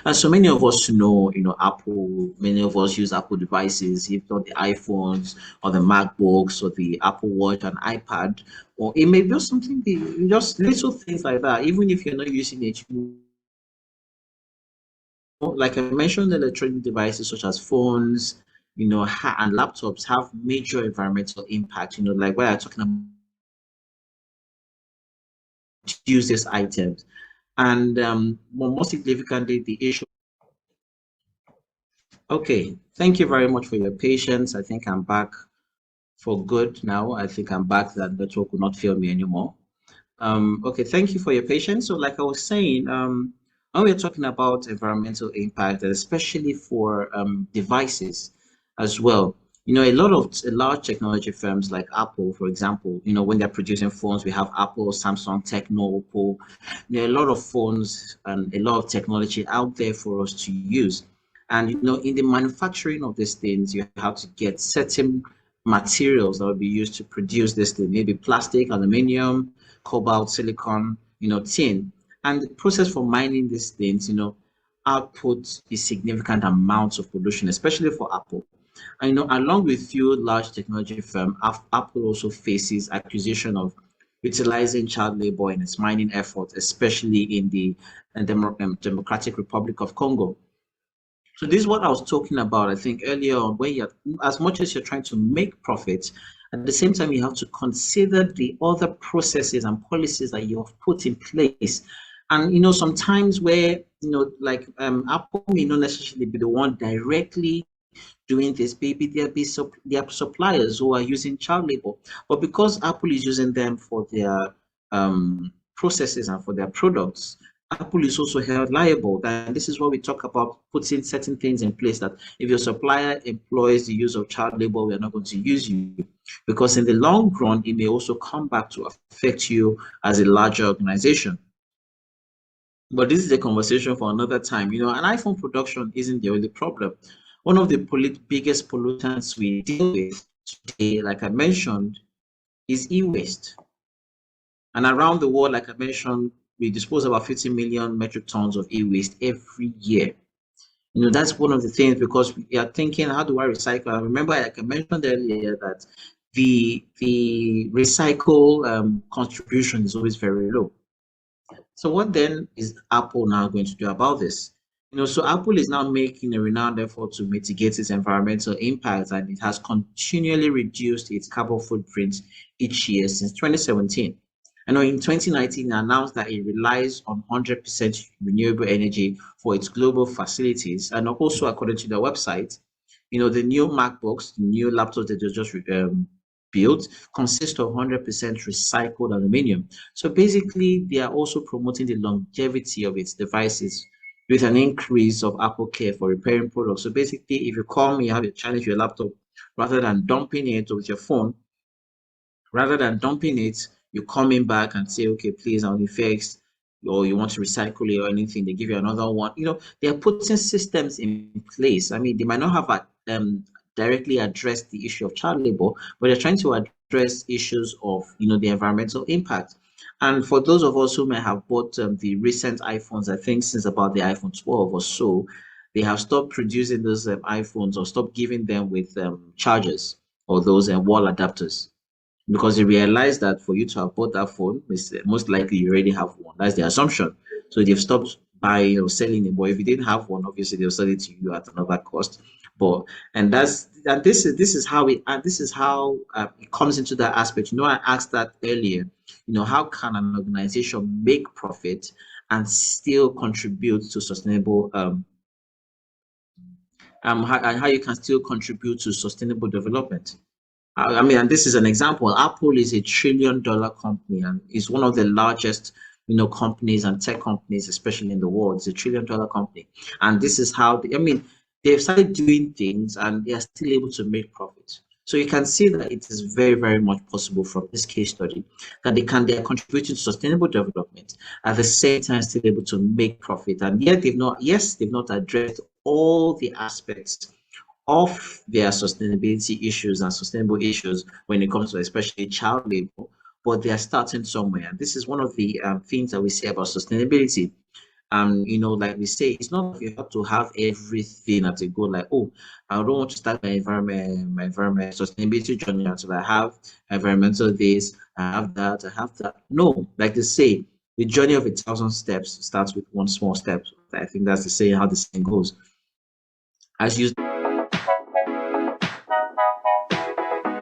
And so many of us know, Apple, many of us use Apple devices, if not the iPhones or the MacBooks or the Apple Watch and iPad, or it may be something, just little things like that. Even if you're not using it, like I mentioned, electronic devices such as phones, and laptops have major environmental impact, like what I'm talking about, use these items. And more significantly, the issue. Okay, thank you very much for your patience. I think I'm back for good now. I think I'm back. That network will not fail me anymore. Okay, thank you for your patience. So, like I was saying, when we're talking about environmental impact, especially for devices as well, a lot of large technology firms like Apple, for example, when they're producing phones, we have Apple, Samsung, Techno, Oppo. There are a lot of phones and a lot of technology out there for us to use. And in the manufacturing of these things, you have to get certain materials that will be used to produce this thing, maybe plastic, aluminum, cobalt, silicon, tin. And the process for mining these things, output a significant amounts of pollution, especially for Apple. And, along with few large technology firms, Apple also faces accusation of utilizing child labor in its mining efforts, especially in the Democratic Republic of Congo. So this is what I was talking about, I think, earlier on, where you're, as much as you're trying to make profit, at the same time, you have to consider the other processes and policies that you have put in place. And, sometimes where, like Apple may not necessarily be the one directly doing this, maybe there are suppliers who are using child labor. But because Apple is using them for their processes and for their products, Apple is also held liable. And this is what we talk about, putting certain things in place, that if your supplier employs the use of child labor, we are not going to use you. Because in the long run, it may also come back to affect you as a larger organization. But this is a conversation for another time. An iPhone production isn't the only problem. One of the biggest pollutants we deal with today, like I mentioned, is e-waste. And around the world, like I mentioned, we dispose about 50 million metric tons of e-waste every year. That's one of the things, because we are thinking, how do I recycle? I remember, like I mentioned earlier, that the recycle contribution is always very low. So what then is Apple now going to do about this? So Apple is now making a renowned effort to mitigate its environmental impacts, and it has continually reduced its carbon footprint each year since 2017. I know in 2019, it announced that it relies on 100% renewable energy for its global facilities. And also, according to their website, the new MacBooks, the new laptops that they just built, consist of 100% recycled aluminum. So basically, they are also promoting the longevity of its devices with an increase of Apple Care for repairing products. So basically, if you call me, you have a challenge with your laptop, rather than dumping it with your phone, rather than dumping it, you're coming back and say, okay, please, I want to fix, or you want to recycle it or anything, they give you another one. They're putting systems in place. I mean, they might not have directly addressed the issue of child labor, but they're trying to address issues of, the environmental impact. And for those of us who may have bought the recent iPhones, I think since about the iPhone 12 or so, they have stopped producing those iPhones, or stopped giving them with chargers or those wall adapters, because they realize that for you to have bought that phone, most likely you already have one. That's the assumption. So they've stopped buying or selling it. But if you didn't have one, obviously they'll sell it to you at another cost. But this is how it comes into that aspect. I asked that earlier. How can an organization make profit and still contribute to sustainable how you can still contribute to sustainable development? I mean, and this is an example. Apple is $1 trillion company and is one of the largest, companies and tech companies, especially in the world. It's $1 trillion company, and this is how they've started doing things and they are still able to make profits. So you can see that it is very, very much possible from this case study that they are contributing to sustainable development, at the same time still able to make profit. And yet they've not addressed all the aspects of their sustainability issues and sustainable issues when it comes to especially child labor, but they are starting somewhere. And this is one of the things that we say about sustainability. And you know, like we say, it's not you have to have everything at a go. Like, oh, I don't want to start my environment sustainability journey until I have environmental this, I have that, I have that. No, like they say, the journey of 1,000 steps starts with one small step. I think that's the saying how the saying goes. As you